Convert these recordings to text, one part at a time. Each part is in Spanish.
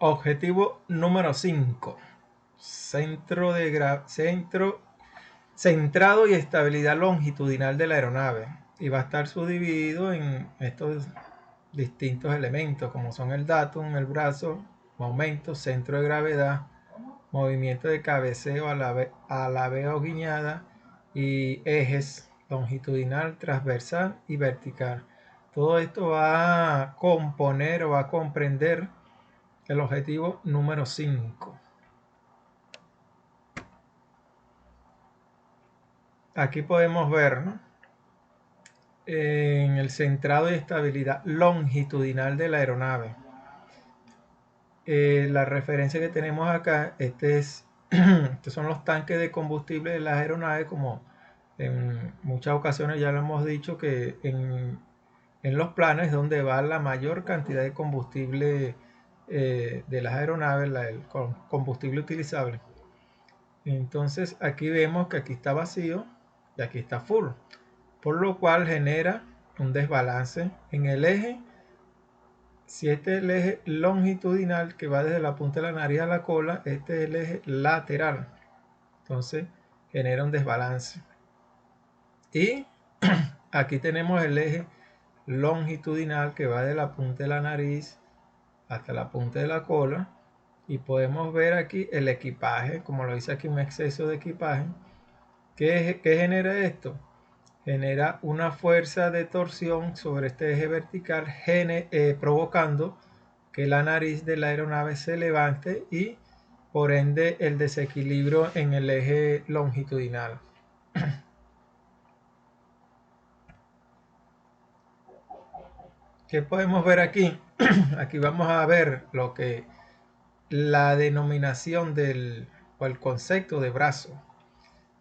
Objetivo número 5. Centrado y estabilidad longitudinal de la aeronave. Y va a estar subdividido en estos distintos elementos, como son el datum, el brazo, momento, centro de gravedad, movimiento de cabeceo a la vea o guiñada y ejes longitudinal, transversal y vertical. Todo esto va a componer o va a comprender el objetivo número 5. Aquí podemos ver, ¿no?, en el centrado y estabilidad longitudinal de la aeronave. La referencia que tenemos acá, estos son los tanques de combustible de las aeronaves, como en muchas ocasiones ya lo hemos dicho, que en los planos es donde va la mayor cantidad de combustible de las aeronaves, el combustible utilizable. Entonces aquí vemos que aquí está vacío y aquí está full, por lo cual genera un desbalance en el eje. Si este es el eje longitudinal que va desde la punta de la nariz a la cola, este es el eje lateral, entonces genera un desbalance. Y aquí tenemos el eje longitudinal que va de la punta de la nariz hasta la punta de la cola, y podemos ver aquí el equipaje, como lo dice aquí, un exceso de equipaje. ¿Qué genera esto? Genera una fuerza de torsión sobre este eje vertical, provocando que la nariz de la aeronave se levante y por ende el desequilibrio en el eje longitudinal. ¿Qué podemos ver aquí? Aquí vamos a ver lo que la denominación o el concepto de brazo.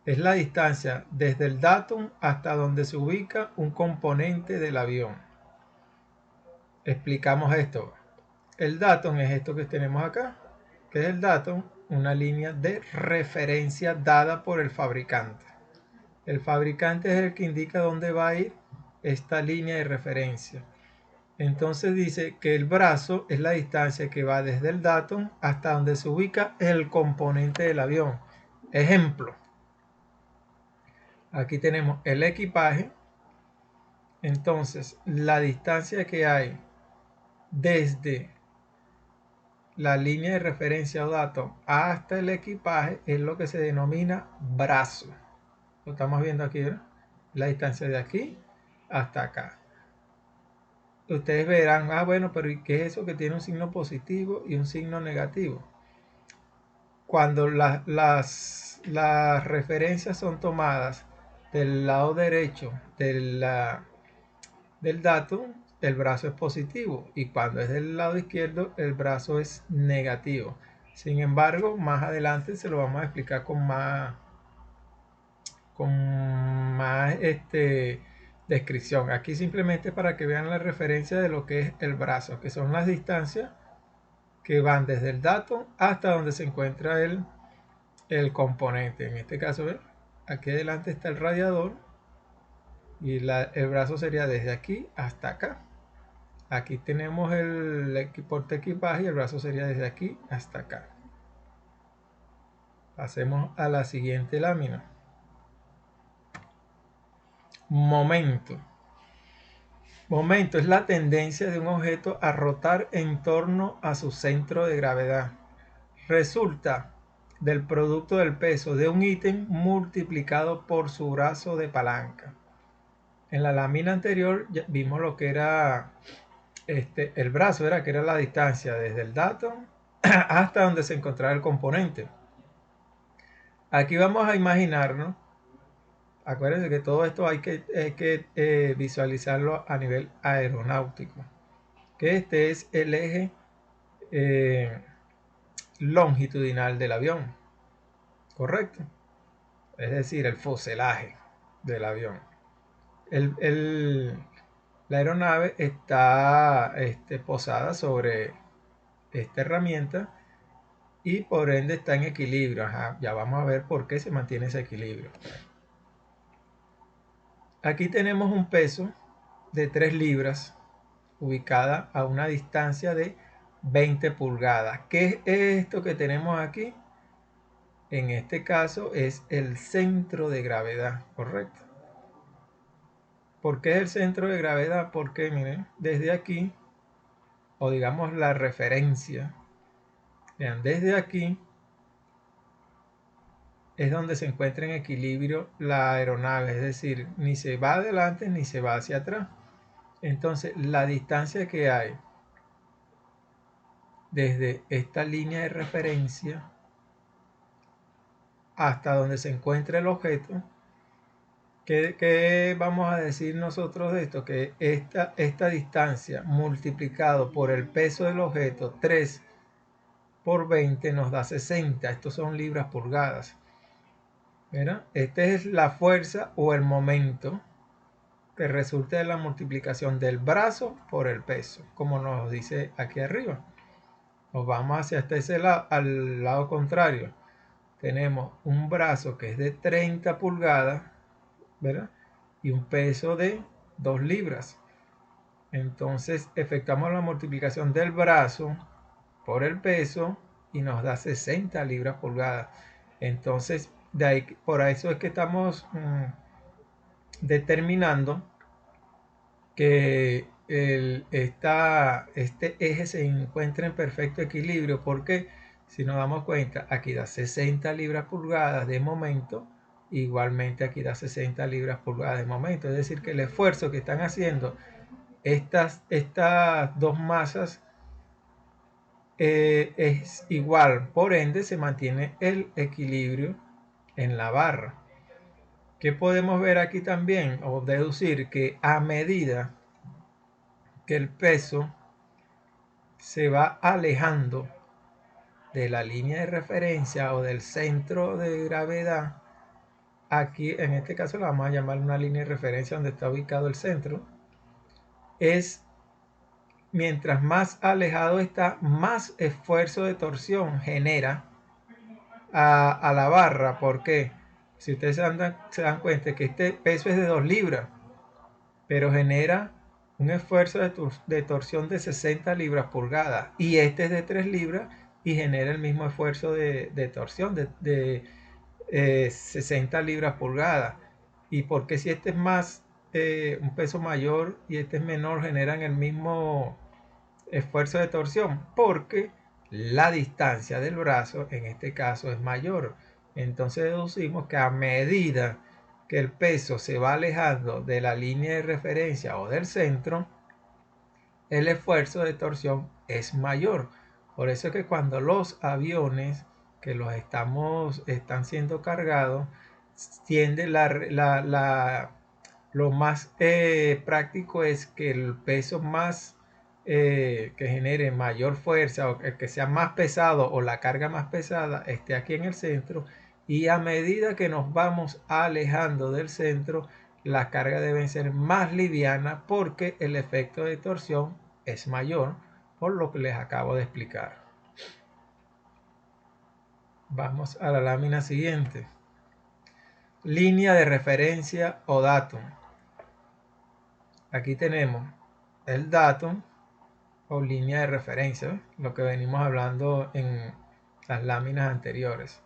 Es la distancia desde el datum hasta donde se ubica un componente del avión. Explicamos esto. El datum es esto que tenemos acá. ¿Qué es el datum? Una línea de referencia dada por el fabricante. El fabricante es el que indica dónde va a ir esta línea de referencia. Entonces dice que el brazo es la distancia que va desde el datum hasta donde se ubica el componente del avión. Ejemplo. Aquí tenemos el equipaje. Entonces la distancia que hay desde la línea de referencia o dato hasta el equipaje es lo que se denomina brazo. Lo estamos viendo aquí, ¿verdad? La distancia de aquí hasta acá. Ustedes verán, bueno, pero ¿y qué es eso que tiene un signo positivo y un signo negativo? Cuando las referencias son tomadas del lado derecho del dato, el brazo es positivo, y cuando es del lado izquierdo el brazo es negativo. Sin embargo, más adelante se lo vamos a explicar con más descripción. Aquí simplemente para que vean la referencia de lo que es el brazo, que son las distancias que van desde el dato hasta donde se encuentra el componente. En este caso, ¿ven? Aquí adelante está el radiador y el brazo sería desde aquí hasta acá. Aquí tenemos el porte equipaje y el brazo sería desde aquí hasta acá. Pasemos a la siguiente lámina. Momento. Momento es la tendencia de un objeto a rotar en torno a su centro de gravedad. Resulta del producto del peso de un ítem multiplicado por su brazo de palanca. En la lámina anterior ya vimos lo que era el brazo, que era la distancia desde el dato hasta donde se encontraba el componente. Aquí vamos a imaginarnos, acuérdense que todo esto hay que visualizarlo a nivel aeronáutico, que este es el eje longitudinal del avión, correcto, es decir, el fuselaje del avión. La aeronave está posada sobre esta herramienta y por ende está en equilibrio. Ya vamos a ver por qué se mantiene ese equilibrio. Aquí tenemos un peso de 3 libras ubicada a una distancia de 20 pulgadas. ¿Qué es esto que tenemos aquí? En este caso es el centro de gravedad, ¿correcto? ¿Por qué es el centro de gravedad? Porque miren, desde aquí, o digamos la referencia, vean, desde aquí es donde se encuentra en equilibrio la aeronave, es decir, ni se va adelante ni se va hacia atrás. Entonces, la distancia que hay desde esta línea de referencia hasta donde se encuentra el objeto, ¿qué vamos a decir nosotros de esto? Que esta distancia multiplicado por el peso del objeto, 3 por 20 nos da 60. Estos son libras pulgadas. ¿Verdad? Esta es la fuerza o el momento que resulta de la multiplicación del brazo por el peso, como nos dice aquí arriba. Nos vamos hacia ese lado, al lado contrario. Tenemos un brazo que es de 30 pulgadas, ¿verdad? Y un peso de 2 libras. Entonces efectuamos la multiplicación del brazo por el peso y nos da 60 libras pulgadas. Entonces, de ahí, por eso es que estamos determinando que este eje se encuentra en perfecto equilibrio, porque si nos damos cuenta, aquí da 60 libras pulgadas de momento, igualmente aquí da 60 libras pulgadas de momento, es decir, que el esfuerzo que están haciendo estas dos masas es igual, por ende se mantiene el equilibrio en la barra. ¿Qué podemos ver aquí también? O deducir que a medida que el peso se va alejando de la línea de referencia o del centro de gravedad, aquí en este caso la vamos a llamar una línea de referencia donde está ubicado el centro, es mientras más alejado está, más esfuerzo de torsión genera a la barra. Porque si ustedes se dan cuenta que este peso es de 2 libras, pero genera un esfuerzo de torsión de 60 libras pulgadas, y este es de 3 libras y genera el mismo esfuerzo de torsión de 60 libras pulgadas. Y porque si este es más un peso mayor y este es menor, generan el mismo esfuerzo de torsión, porque la distancia del brazo en este caso es mayor. Entonces deducimos que a medida que el peso se va alejando de la línea de referencia o del centro, el esfuerzo de torsión es mayor. Por eso es que cuando los aviones que están siendo cargados, tiende lo más práctico es que el peso más que genere mayor fuerza, o que sea más pesado, o la carga más pesada, esté aquí en el centro, y a medida que nos vamos alejando del centro, la carga debe ser más liviana, porque el efecto de torsión es mayor, por lo que les acabo de explicar. Vamos a la lámina siguiente. Línea de referencia o datum. Aquí tenemos el datum o línea de referencia, lo que venimos hablando en las láminas anteriores.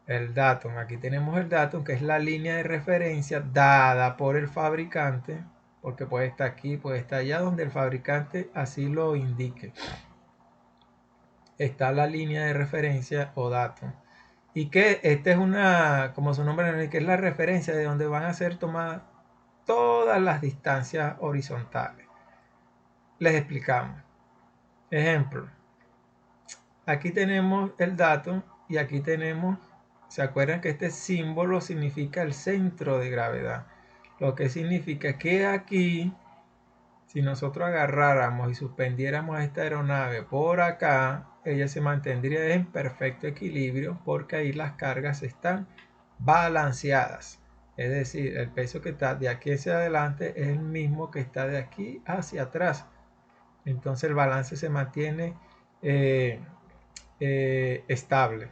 El datum, aquí tenemos el datum, que es la línea de referencia dada por el fabricante, porque puede estar aquí, puede estar allá, donde el fabricante así lo indique. Está la línea de referencia o datum. Y que esta es una, como su nombre indica, que es la referencia de donde van a ser tomadas todas las distancias horizontales. Les explicamos. Ejemplo, aquí tenemos el datum y aquí tenemos, ¿se acuerdan que este símbolo significa el centro de gravedad? Lo que significa que aquí, si nosotros agarráramos y suspendiéramos esta aeronave por acá, ella se mantendría en perfecto equilibrio, porque ahí las cargas están balanceadas. Es decir, el peso que está de aquí hacia adelante es el mismo que está de aquí hacia atrás. Entonces el balance se mantiene estable.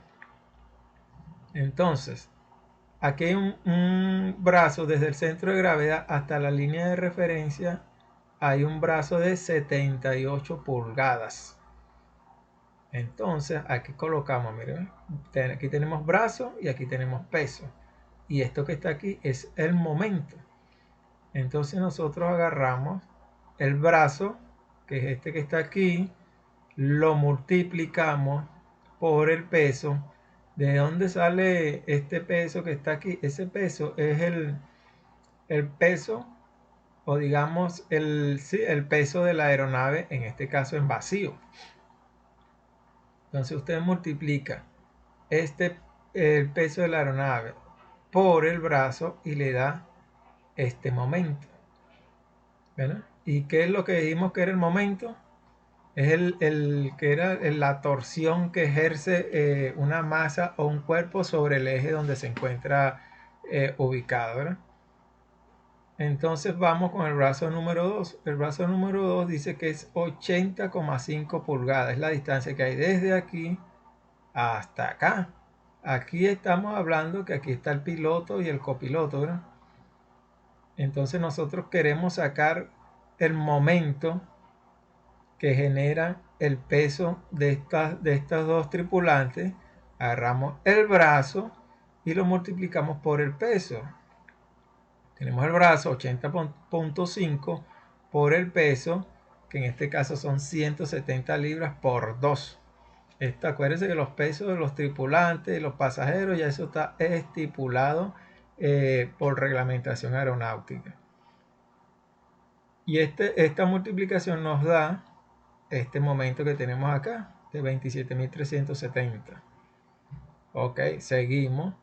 Entonces, aquí hay un brazo desde el centro de gravedad hasta la línea de referencia. Hay un brazo de 78 pulgadas. Entonces aquí colocamos, miren, aquí tenemos brazo y aquí tenemos peso. Y esto que está aquí es el momento. Entonces nosotros agarramos el brazo, que es este que está aquí, lo multiplicamos por el peso. ¿De dónde sale este peso que está aquí? Ese peso es el peso, o digamos sí, el peso de la aeronave, en este caso en vacío. Entonces usted multiplica el peso de la aeronave por el brazo y le da este momento, ¿verdad? ¿Y qué es lo que dijimos que era el momento? Es el que era la torsión que ejerce una masa o un cuerpo sobre el eje donde se encuentra ubicado, ¿verdad? Entonces vamos con el brazo número 2. El brazo número 2 dice que es 80,5 pulgadas. Es la distancia que hay desde aquí hasta acá. Aquí estamos hablando que aquí está el piloto y el copiloto, ¿verdad? Entonces nosotros queremos sacar el momento que genera el peso de estas dos tripulantes. Agarramos el brazo y lo multiplicamos por el peso. Tenemos el brazo 80,5 por el peso, que en este caso son 170 libras por 2. Acuérdense que los pesos de los tripulantes y los pasajeros ya eso está estipulado por reglamentación aeronáutica. Y esta multiplicación nos da este momento que tenemos acá de 27.370. Ok, seguimos.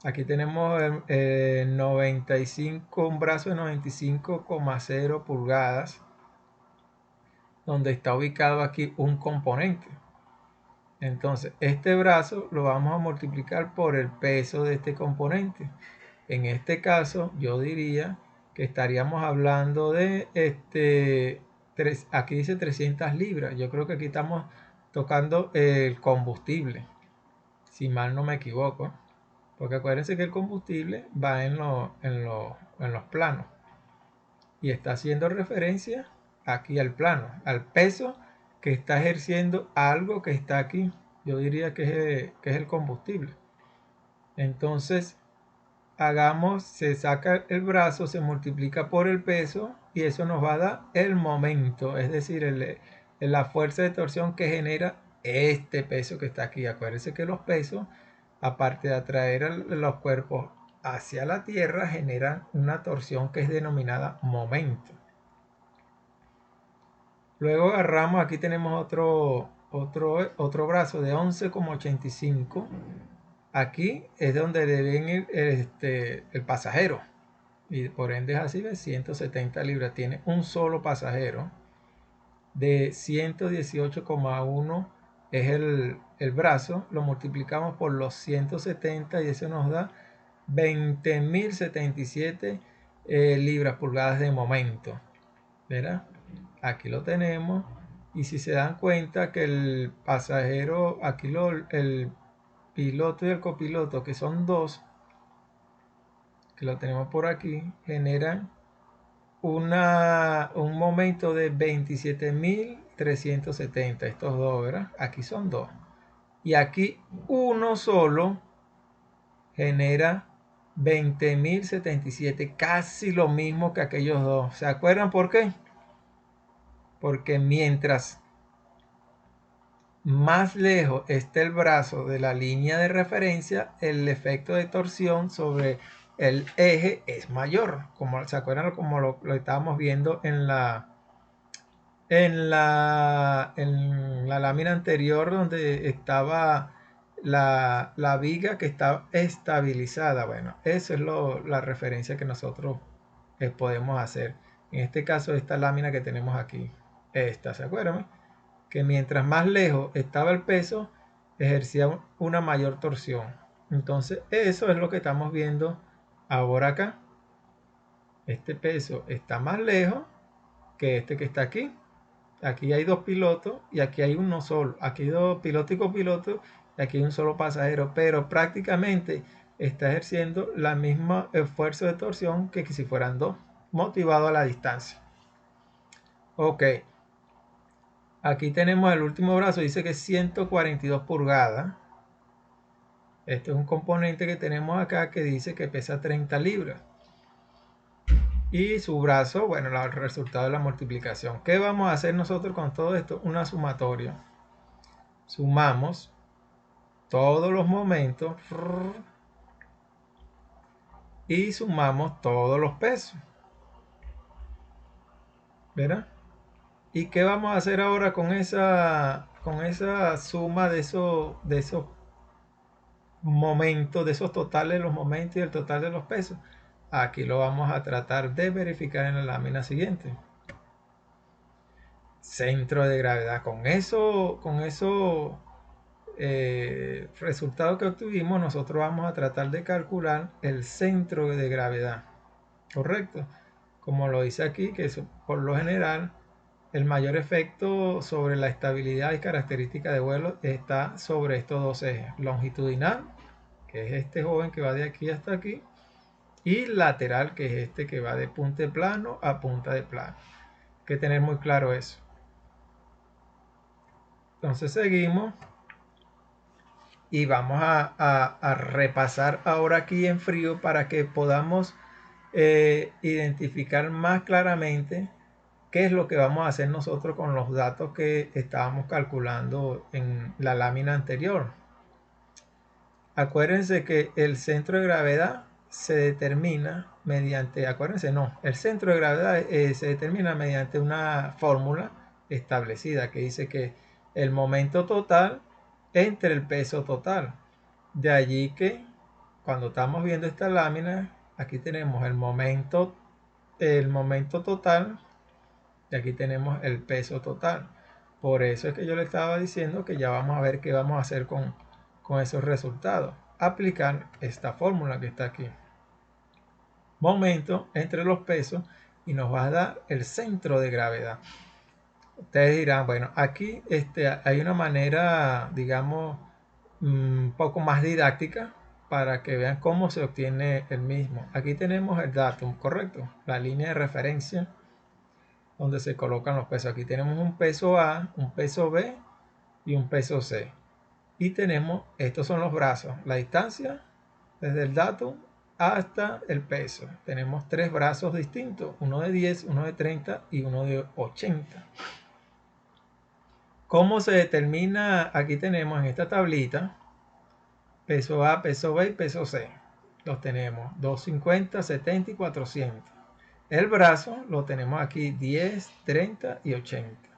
Aquí tenemos el 95, un brazo de 95,0 pulgadas, donde está ubicado aquí un componente. Entonces, este brazo lo vamos a multiplicar por el peso de este componente. En este caso, yo diría que estaríamos hablando de aquí dice 300 libras. Yo creo que aquí estamos tocando el combustible, si mal no me equivoco. Porque acuérdense que el combustible va en los planos. Y está haciendo referencia aquí al plano, al peso que está ejerciendo algo que está aquí. Yo diría que es el combustible. Entonces, se saca el brazo, se multiplica por el peso y eso nos va a dar el momento, es decir, la fuerza de torsión que genera este peso que está aquí. Acuérdense que los pesos, aparte de atraer los cuerpos hacia la Tierra, generan una torsión que es denominada momento. Luego agarramos, aquí tenemos otro brazo de 11,85. Aquí es donde deben ir el pasajero. Y por ende es así, de 170 libras. Tiene un solo pasajero. De 118,1 es el brazo. Lo multiplicamos por los 170 y eso nos da 20.077 libras pulgadas de momento. ¿Verdad? Aquí lo tenemos. Y si se dan cuenta que el pasajero, aquí el piloto y el copiloto, que son dos, que lo tenemos por aquí, generan un momento de 27.370. Estos dos, ¿verdad? Aquí son dos. Y aquí uno solo genera 20.077, casi lo mismo que aquellos dos. ¿Se acuerdan por qué? Porque mientras más lejos esté el brazo de la línea de referencia, el efecto de torsión sobre el eje es mayor. Como se acuerdan, como lo estábamos viendo en la lámina anterior, donde estaba la viga que está estabilizada. Bueno, eso es la referencia que nosotros podemos hacer. En este caso, esta lámina que tenemos aquí, ¿se acuerdan? Que mientras más lejos estaba el peso, ejercía una mayor torsión. Entonces, eso es lo que estamos viendo ahora acá. Este peso está más lejos que este que está aquí. Aquí hay dos pilotos y aquí hay uno solo. Aquí hay dos pilotos y copilotos y aquí hay un solo pasajero. Pero prácticamente está ejerciendo la misma esfuerzo de torsión que si fueran dos, motivado a la distancia. Ok. Aquí tenemos el último brazo, dice que es 142 pulgadas. Este es un componente que tenemos acá que dice que pesa 30 libras. Y su brazo, bueno, el resultado de la multiplicación. ¿Qué vamos a hacer nosotros con todo esto? Una sumatoria. Sumamos todos los momentos y sumamos todos los pesos. ¿Verdad? ¿Y qué vamos a hacer ahora con esa suma de esos momentos, de esos totales de los momentos y el total de los pesos? Aquí lo vamos a tratar de verificar en la lámina siguiente. Centro de gravedad. Con eso resultados que obtuvimos, nosotros vamos a tratar de calcular el centro de gravedad. ¿Correcto? Como lo dice aquí, que por lo general el mayor efecto sobre la estabilidad y característica de vuelo está sobre estos dos ejes: longitudinal, que es este joven que va de aquí hasta aquí, y lateral, que es este que va de punta de plano a punta de plano. Hay que tener muy claro eso. Entonces seguimos y vamos a repasar ahora aquí en frío para que podamos identificar más claramente qué es lo que vamos a hacer nosotros con los datos que estábamos calculando en la lámina anterior. Acuérdense que el centro de gravedad se determina mediante, el centro de gravedad se determina mediante una fórmula establecida que dice que el momento total entre el peso total. De allí que cuando estamos viendo esta lámina, aquí tenemos el momento total y aquí tenemos el peso total. Por eso es que yo le estaba diciendo que ya vamos a ver qué vamos a hacer con esos resultados. Aplicar esta fórmula que está aquí. Momento entre los pesos y nos va a dar el centro de gravedad. Ustedes dirán, bueno, aquí hay una manera, digamos, un poco más didáctica para que vean cómo se obtiene el mismo. Aquí tenemos el datum, correcto, la línea de referencia donde se colocan los pesos. Aquí tenemos un peso A, un peso B y un peso C. Y tenemos, estos son los brazos, la distancia desde el datum hasta el peso. Tenemos tres brazos distintos, uno de 10, uno de 30 y uno de 80. ¿Cómo se determina? Aquí tenemos en esta tablita peso A, peso B y peso C. Los tenemos 250, 70 y 400. El brazo lo tenemos aquí 10, 30 y 80.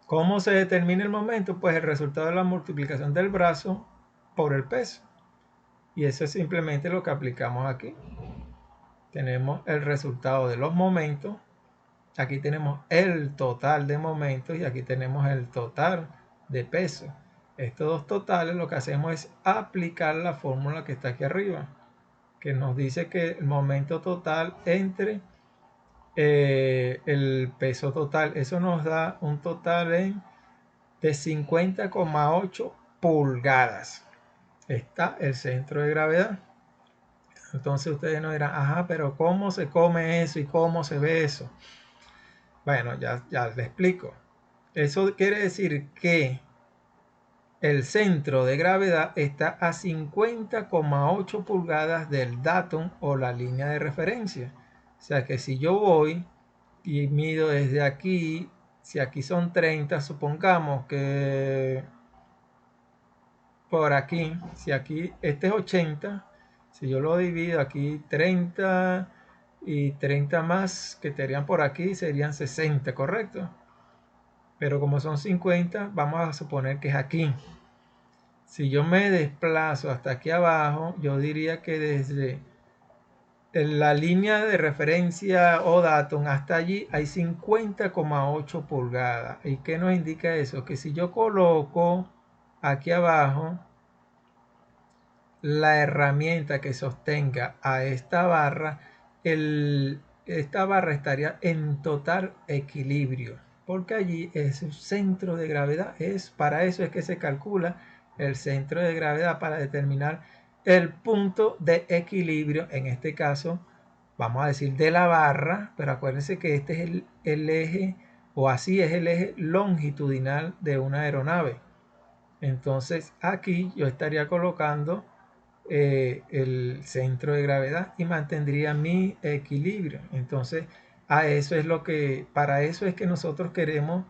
¿Cómo se determina el momento? Pues el resultado de la multiplicación del brazo por el peso. Y eso es simplemente lo que aplicamos aquí. Tenemos el resultado de los momentos. Aquí tenemos el total de momentos y aquí tenemos el total de peso. Estos dos totales lo que hacemos es aplicar la fórmula que está aquí arriba, que nos dice que el momento total entre el peso total, eso nos da un total de 50,8 pulgadas. Está el centro de gravedad. Entonces ustedes nos dirán, ajá, pero ¿cómo se come eso y cómo se ve eso? Bueno, ya les explico. Eso quiere decir que el centro de gravedad está a 50,8 pulgadas del datum o la línea de referencia. O sea que si yo voy y mido desde aquí, si aquí son 30, supongamos que por aquí, si aquí este es 80, si yo lo divido aquí 30 y 30 más que estarían por aquí serían 60, ¿correcto? Pero como son 50, vamos a suponer que es aquí. Si yo me desplazo hasta aquí abajo, yo diría que desde la línea de referencia o datum hasta allí hay 50,8 pulgadas. ¿Y qué nos indica eso? Que si yo coloco aquí abajo la herramienta que sostenga a esta barra, esta barra estaría en total equilibrio, porque allí es su centro de gravedad. Para eso es que se calcula el centro de gravedad, para determinar el punto de equilibrio, en este caso vamos a decir de la barra, pero acuérdense que este es el eje o así es el eje longitudinal de una aeronave. Entonces aquí yo estaría colocando el centro de gravedad y mantendría mi equilibrio. Entonces para eso es que nosotros queremos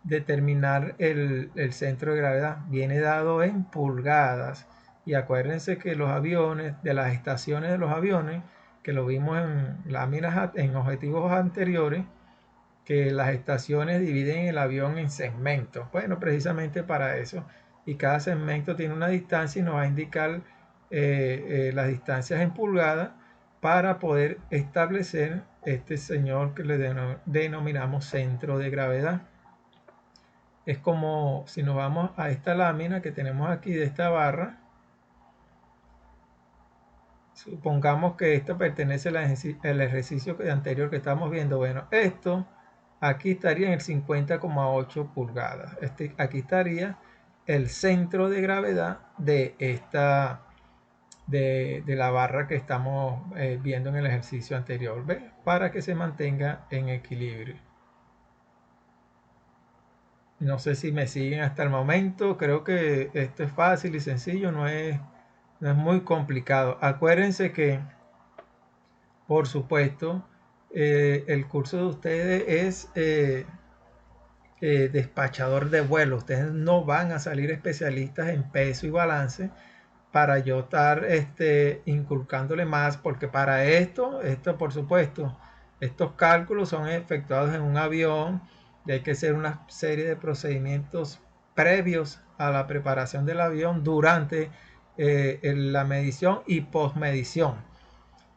determinar el centro de gravedad. Viene dado en pulgadas. Y acuérdense que los aviones, de las estaciones de los aviones, que lo vimos en láminas, en objetivos anteriores, que las estaciones dividen el avión en segmentos. Bueno, precisamente para eso. Y cada segmento tiene una distancia y nos va a indicar las distancias en pulgadas para poder establecer este señor que le denominamos centro de gravedad. Es como si nos vamos a esta lámina que tenemos aquí de esta barra. Supongamos que esto pertenece al ejercicio anterior que estamos viendo. Bueno, esto aquí estaría en el 50,8 pulgadas. Aquí estaría el centro de gravedad de la barra que estamos viendo en el ejercicio anterior. ¿Ve? Para que se mantenga en equilibrio. No sé si me siguen hasta el momento. Creo que esto es fácil y sencillo, no es muy complicado. Acuérdense que, por supuesto, el curso de ustedes es despachador de vuelo. Ustedes no van a salir especialistas en peso y balance para yo estar inculcándole más, porque para esto por supuesto, estos cálculos son efectuados en un avión y hay que hacer una serie de procedimientos previos a la preparación del avión durante la medición y postmedición,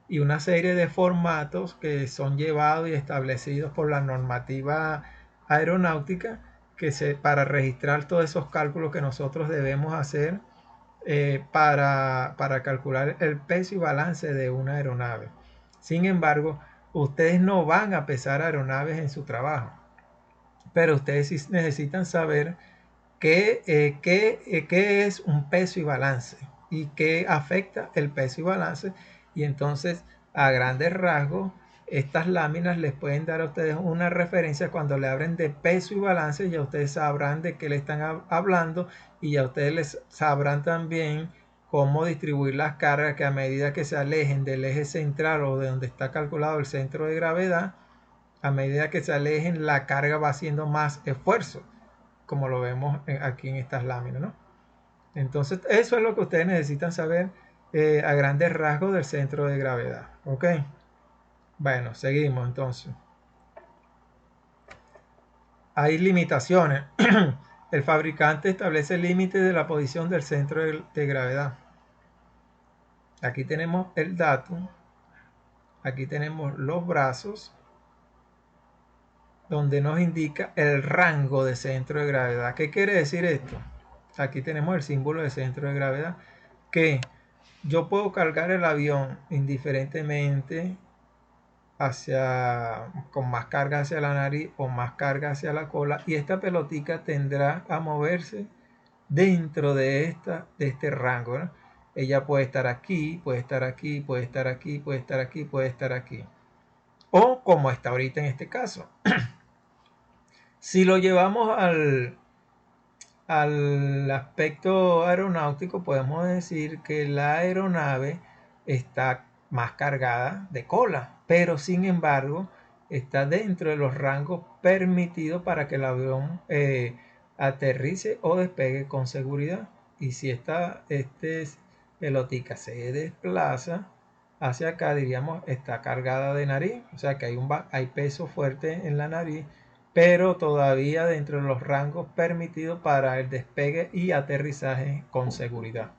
y una serie de formatos que son llevados y establecidos por la normativa aeronáutica para registrar todos esos cálculos que nosotros debemos hacer para calcular el peso y balance de una aeronave. Sin embargo, ustedes no van a pesar aeronaves en su trabajo, pero ustedes sí necesitan saber qué es un peso y balance y qué afecta el peso y balance. Y entonces, a grandes rasgos, estas láminas les pueden dar a ustedes una referencia. Cuando le hablen de peso y balance, ya ustedes sabrán de qué le están hablando, y ya ustedes les sabrán también cómo distribuir las cargas, que a medida que se alejen del eje central o de donde está calculado el centro de gravedad, a medida que se alejen, la carga va haciendo más esfuerzo, como lo vemos aquí en estas láminas, ¿no? Entonces, eso es lo que ustedes necesitan saber a grandes rasgos del centro de gravedad. ¿Ok? Bueno, seguimos entonces. Hay limitaciones. El fabricante establece límites de la posición del centro de gravedad. Aquí tenemos el dato. Aquí tenemos los brazos, donde nos indica el rango de centro de gravedad. ¿Qué quiere decir esto? Aquí tenemos el símbolo de centro de gravedad, que yo puedo cargar el avión indiferentemente con más carga hacia la nariz o más carga hacia la cola, y esta pelotica tendrá a moverse dentro de este rango, ¿no? Ella puede estar aquí, puede estar aquí, puede estar aquí, puede estar aquí, puede estar aquí, o como está ahorita en este caso. Si lo llevamos al aspecto aeronáutico, podemos decir que la aeronave está más cargada de cola, pero sin embargo está dentro de los rangos permitidos para que el avión aterrice o despegue con seguridad. Y si esta pelotica se desplaza hacia acá, diríamos está cargada de nariz, o sea que hay peso fuerte en la nariz, pero todavía dentro de los rangos permitidos para el despegue y aterrizaje con seguridad.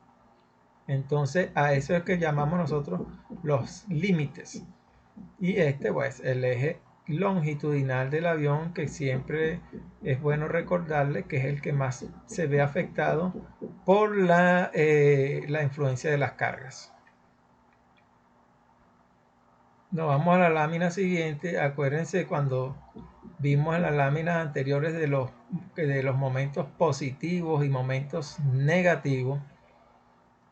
Entonces, a eso es que llamamos nosotros los límites. Y pues el eje longitudinal del avión, que siempre es bueno recordarle que es el que más se ve afectado por la influencia de las cargas. Nos vamos a la lámina siguiente. Acuérdense cuando vimos en las láminas anteriores de los momentos positivos y momentos negativos.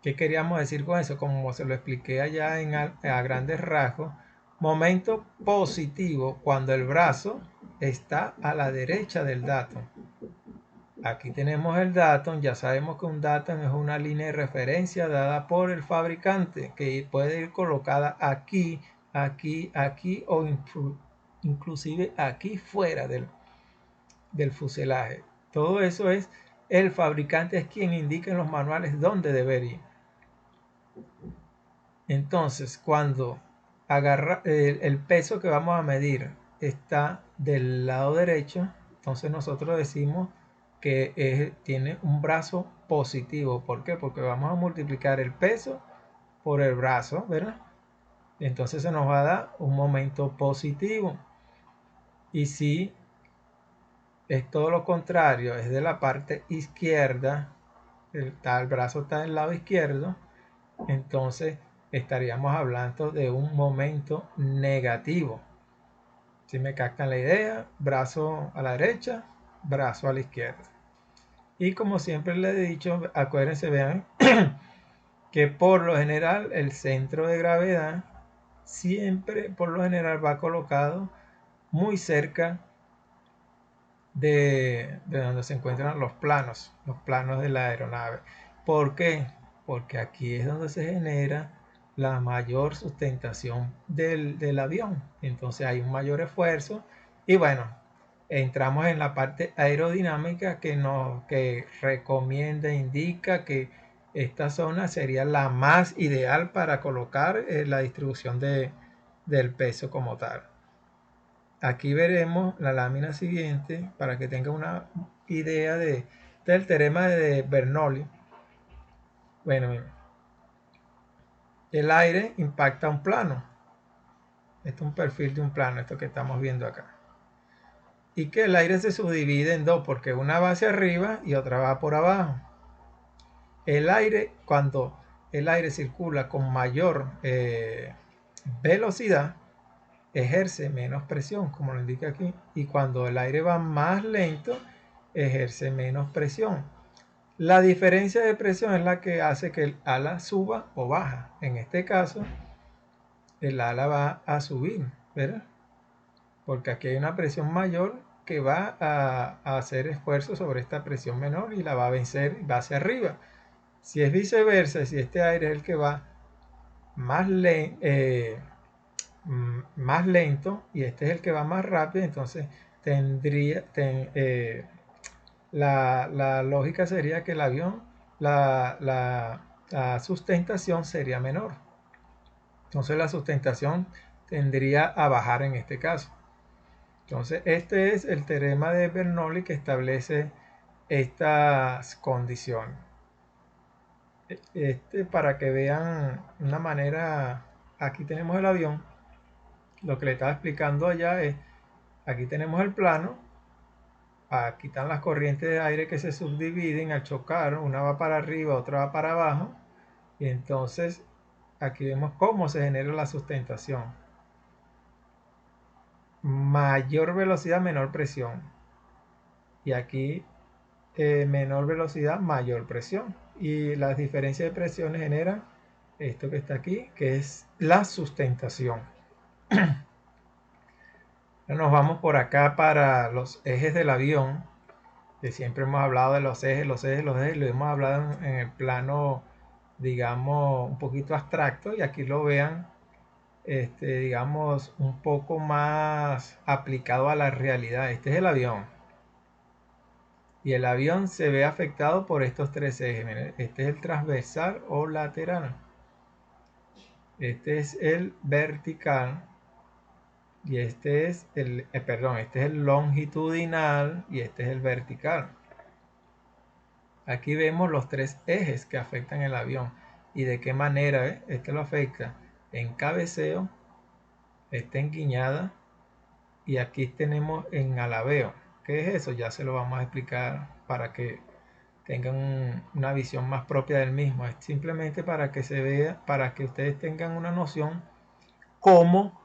¿Qué queríamos decir con eso? Como se lo expliqué allá a grandes rasgos. Momento positivo, cuando el brazo está a la derecha del datum. Aquí tenemos el datum, ya sabemos que un datum es una línea de referencia dada por el fabricante que puede ir colocada aquí, aquí, aquí o inclusive aquí fuera del fuselaje. Todo eso es el fabricante, es quien indica en los manuales dónde deber ir. Entonces, cuando agarra el peso que vamos a medir está del lado derecho, entonces nosotros decimos que tiene un brazo positivo. ¿Por qué? Porque vamos a multiplicar el peso por el brazo, ¿verdad? Entonces se nos va a dar un momento positivo. Y si es todo lo contrario, es de la parte izquierda, el brazo está del lado izquierdo, entonces estaríamos hablando de un momento negativo. Si me captan la idea, brazo a la derecha, brazo a la izquierda. Y como siempre les he dicho, acuérdense, vean, que por lo general el centro de gravedad siempre, por lo general, va colocado muy cerca de donde se encuentran los planos de la aeronave. ¿Por qué? Porque aquí es donde se genera la mayor sustentación del avión. Entonces hay un mayor esfuerzo y bueno, entramos en la parte aerodinámica que recomienda, indica que esta zona sería la más ideal para colocar la distribución del peso como tal. Aquí veremos la lámina siguiente para que tenga una idea del teorema de Bernoulli. Bueno, el aire impacta un plano. Este es un perfil de un plano, esto que estamos viendo acá. Y que el aire se subdivide en dos, porque una va hacia arriba y otra va por abajo. El aire, cuando el aire circula con mayor velocidad, ejerce menos presión, como lo indica aquí, y cuando el aire va más lento, ejerce menos presión. La diferencia de presión es la que hace que el ala suba o baja. En este caso, el ala va a subir, ¿verdad? Porque aquí hay una presión mayor que va a hacer esfuerzo sobre esta presión menor y la va a vencer y va hacia arriba. Si es viceversa, si este aire es el que va más más lento y este es el que va más rápido, entonces la lógica sería que el avión, la sustentación sería menor. Entonces la sustentación tendría a bajar en este caso. Entonces este es el teorema de Bernoulli que establece estas condiciones. Para que vean una manera, aquí tenemos el avión. Lo que le estaba explicando allá es, aquí tenemos el plano, aquí están las corrientes de aire que se subdividen al chocar, una va para arriba, otra va para abajo, y entonces aquí vemos cómo se genera la sustentación. Mayor velocidad, menor presión. Y aquí menor velocidad, mayor presión. Y las diferencias de presiones generan esto que está aquí, que es la sustentación. Nos vamos por acá para los ejes del avión, que siempre hemos hablado de los ejes, lo hemos hablado en el plano, digamos, un poquito abstracto, y aquí lo vean, digamos, un poco más aplicado a la realidad. Este es el avión. Y el avión se ve afectado por estos tres ejes. Miren, este es el transversal o lateral. Este es el vertical. Y este es este es el longitudinal y este es el vertical. Aquí vemos los tres ejes que afectan el avión y de qué manera este lo afecta en cabeceo, este en guiñada y aquí tenemos en alabeo. ¿Qué es eso? Ya se lo vamos a explicar para que tengan una visión más propia del mismo. Es simplemente para que se vea, para que ustedes tengan una noción cómo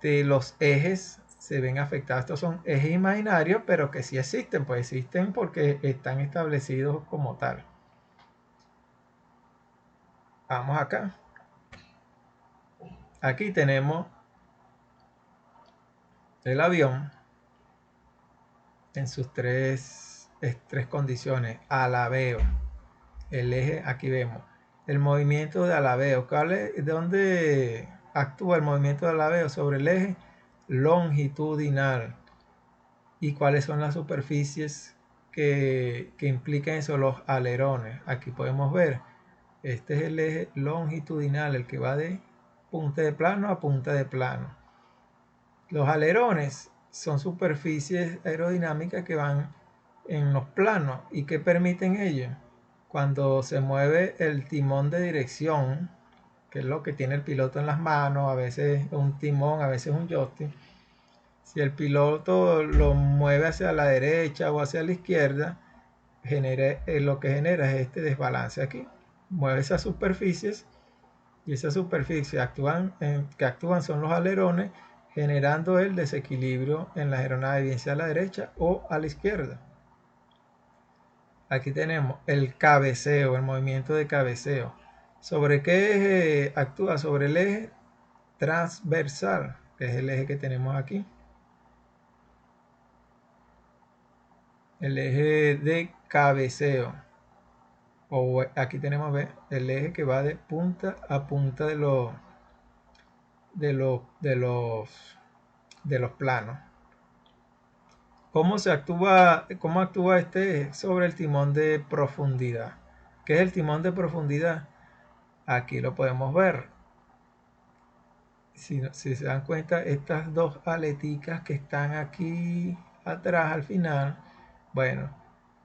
los ejes se ven afectados. Estos son ejes imaginarios, pero que sí existen, pues existen porque están establecidos como tal. Vamos acá. Aquí tenemos el avión en sus tres condiciones. Alabeo, el eje, aquí vemos el movimiento de alabeo. ¿Dónde actúa el movimiento de alabeo? Sobre el eje longitudinal. ¿Y cuáles son las superficies que implican eso? Los alerones. Aquí podemos ver, este es el eje longitudinal, el que va de punta de plano a punta de plano. Los alerones son superficies aerodinámicas que van en los planos y que permiten ello. Cuando se mueve el timón de dirección, que es lo que tiene el piloto en las manos, a veces un timón, a veces un joystick. Si el piloto lo mueve hacia la derecha o hacia la izquierda, lo que genera es este desbalance aquí. Mueve esas superficies y esas superficies que actúan son los alerones, generando el desequilibrio en la aeronave, bien sea a la derecha o a la izquierda. Aquí tenemos el cabeceo, el movimiento de cabeceo. ¿Sobre qué eje actúa? Sobre el eje transversal, que es el eje que tenemos aquí. El eje de cabeceo. O aquí tenemos el eje que va de punta a punta de los planos. ¿Cómo actúa este eje? Sobre el timón de profundidad? ¿Qué es el timón de profundidad? Aquí lo podemos ver. Si se dan cuenta, estas dos aleticas que están aquí atrás al final, bueno,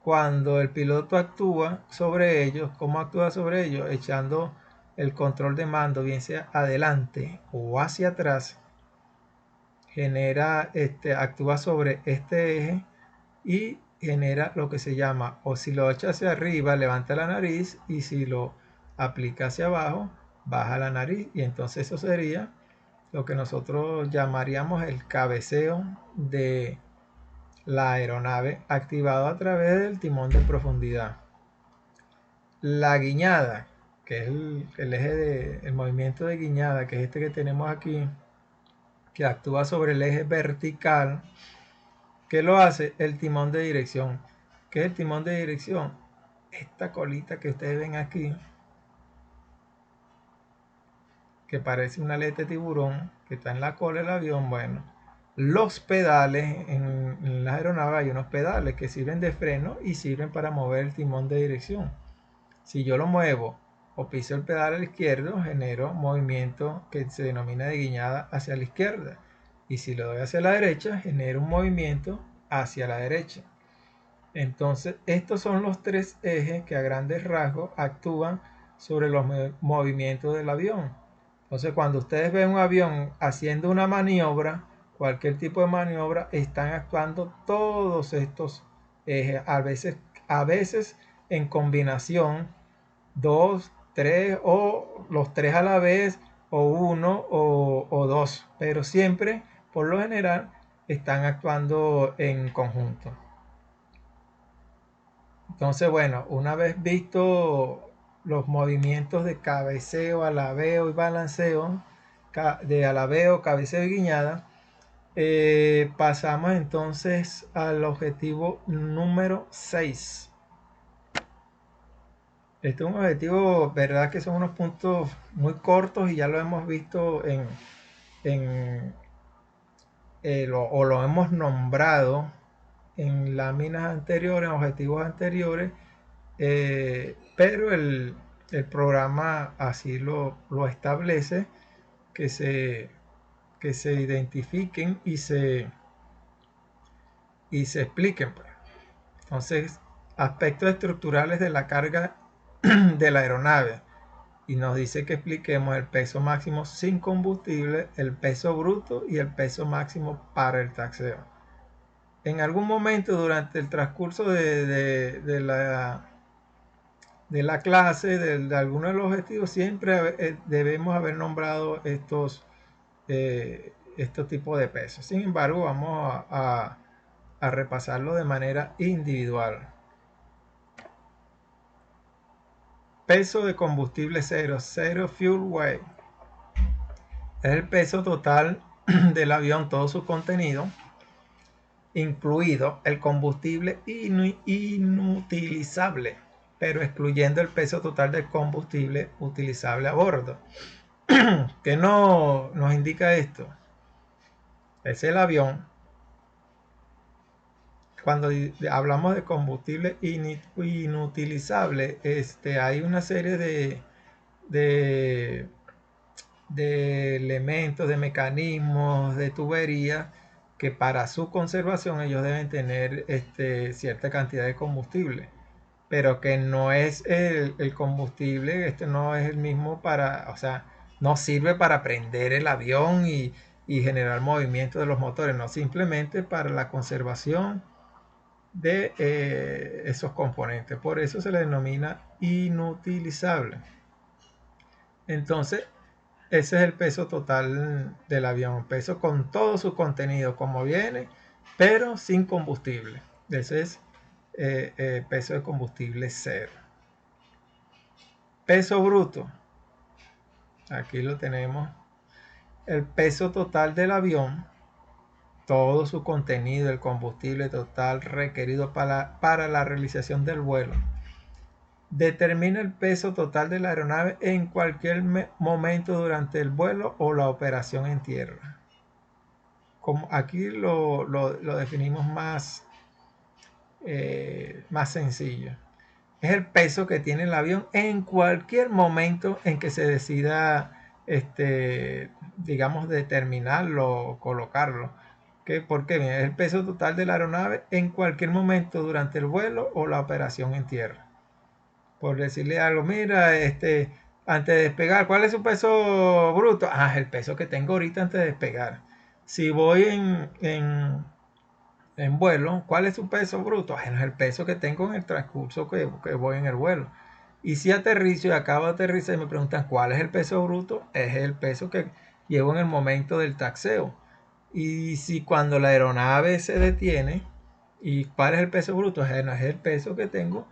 cuando el piloto actúa sobre ellos, ¿cómo actúa sobre ellos? Echando el control de mando, bien sea adelante o hacia atrás, actúa sobre este eje y genera lo que se llama, o si lo echa hacia arriba, levanta la nariz, y si lo aplica hacia abajo, baja la nariz, y entonces eso sería lo que nosotros llamaríamos el cabeceo de la aeronave, activado a través del timón de profundidad. La guiñada, que es el eje el movimiento de guiñada, que es este que tenemos aquí, que actúa sobre el eje vertical. ¿Qué lo hace? El timón de dirección. ¿Qué es el timón de dirección? Esta colita que ustedes ven aquí, que parece una aleta de tiburón, que está en la cola del avión. Bueno, los pedales, en las aeronaves hay unos pedales que sirven de freno y sirven para mover el timón de dirección. Si yo lo muevo o piso el pedal a la izquierda, genero movimiento que se denomina de guiñada hacia la izquierda. Y si lo doy hacia la derecha, genero un movimiento hacia la derecha. Entonces, estos son los tres ejes que a grandes rasgos actúan sobre los movimientos del avión. Entonces, cuando ustedes ven un avión haciendo una maniobra, cualquier tipo de maniobra, están actuando todos estos ejes, a veces en combinación, dos, tres, o los tres a la vez, o uno o dos, pero siempre, por lo general, están actuando en conjunto. Entonces, bueno, una vez visto los movimientos de cabeceo, alabeo y balanceo, de alabeo, cabeceo y guiñada, pasamos entonces al objetivo número 6. Este es un objetivo, verdad que son unos puntos muy cortos y ya lo hemos visto o lo hemos nombrado en láminas anteriores, en objetivos anteriores, pero el programa así lo establece, que se identifiquen y se expliquen, pues. Entonces, aspectos estructurales de la carga de la aeronave, y nos dice que expliquemos el peso máximo sin combustible, el peso bruto y el peso máximo para el taxeo. En algún momento durante el transcurso de la clase, de alguno de los objetivos, siempre debemos haber nombrado estos tipos de pesos. Sin embargo, vamos a repasarlo de manera individual. Peso de combustible cero fuel weight. Es el peso total del avión, todo su contenido, incluido el combustible inutilizable, pero excluyendo el peso total del combustible utilizable a bordo. ¿Qué no nos indica esto? Es el avión. Cuando hablamos de combustible inutilizable, hay una serie de, de elementos, de mecanismos, de tuberías que para su conservación ellos deben tener cierta cantidad de combustible, pero que no es el combustible, no es el mismo para, o sea, no sirve para prender el avión y generar movimiento de los motores, no, simplemente para la conservación de esos componentes. Por eso se le denomina inutilizable. Entonces, ese es el peso total del avión, peso con todo su contenido como viene, pero sin combustible. Ese es peso de combustible cero. Peso bruto, aquí lo tenemos, el peso total del avión, todo su contenido, el combustible total requerido para la realización del vuelo. Determina el peso total de la aeronave en cualquier momento durante el vuelo o la operación en tierra. Como aquí lo definimos más sencillo. Es el peso que tiene el avión en cualquier momento en que se decida, digamos, determinarlo o colocarlo. ¿Por qué? Es el peso total de la aeronave en cualquier momento durante el vuelo o la operación en tierra. Por decirle algo, mira, antes de despegar, ¿cuál es su peso bruto? Ah, el peso que tengo ahorita antes de despegar. Si voy en vuelo, ¿cuál es su peso bruto? Bueno, es el peso que tengo en el transcurso que voy en el vuelo. Y si aterrizo y acabo de aterrizar y me preguntan cuál es el peso bruto, es el peso que llevo en el momento del taxeo. Y si cuando la aeronave se detiene, ¿y cuál es el peso bruto? Bueno, es el peso que tengo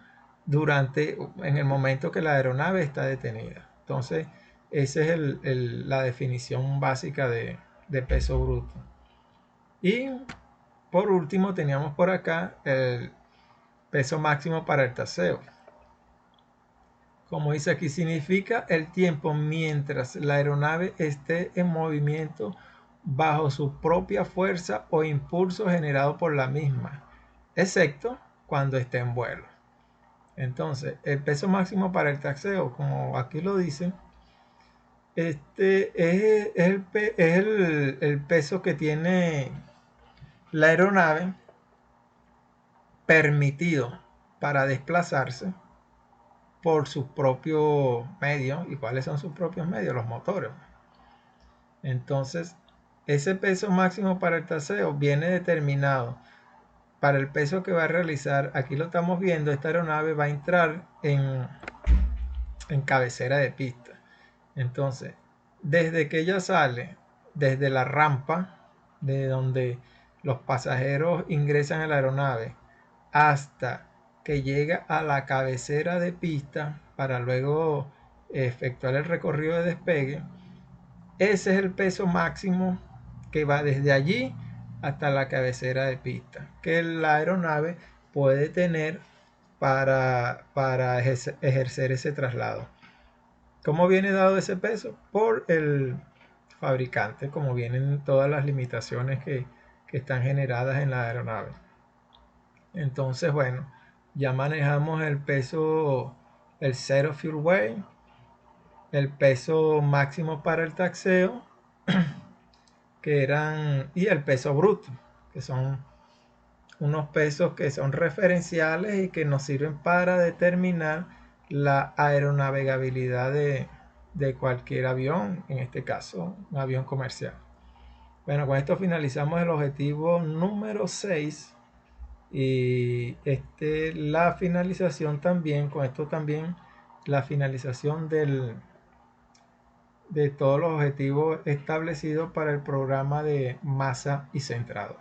en el momento que la aeronave está detenida. Entonces, esa es la definición básica de peso bruto. Y por último teníamos por acá el peso máximo para el taxeo. Como dice aquí, significa el tiempo mientras la aeronave esté en movimiento bajo su propia fuerza o impulso generado por la misma, excepto cuando esté en vuelo. Entonces, el peso máximo para el taxeo, como aquí lo dicen, es el peso que tiene la aeronave permitido para desplazarse por sus propios medios. ¿Y cuáles son sus propios medios? Los motores. Entonces, ese peso máximo para el taxeo viene determinado para el peso que va a realizar. Aquí lo estamos viendo, esta aeronave va a entrar en cabecera de pista. Entonces, desde que ella sale, desde la rampa, de donde los pasajeros ingresan a la aeronave, hasta que llega a la cabecera de pista para luego efectuar el recorrido de despegue, ese es el peso máximo que va desde allí hasta la cabecera de pista que la aeronave puede tener para ejercer ese traslado. ¿Cómo viene dado ese peso? Por el fabricante, como vienen todas las limitaciones que están generadas en la aeronave. Entonces, bueno, ya manejamos el peso, el Zero Fuel Weight, el peso máximo para el taxeo, y el peso bruto, que son unos pesos que son referenciales y que nos sirven para determinar la aeronavegabilidad de cualquier avión, en este caso un avión comercial. Bueno, con esto finalizamos el objetivo número 6 y la finalización también, con esto también la finalización de todos los objetivos establecidos para el programa de masa y centrado.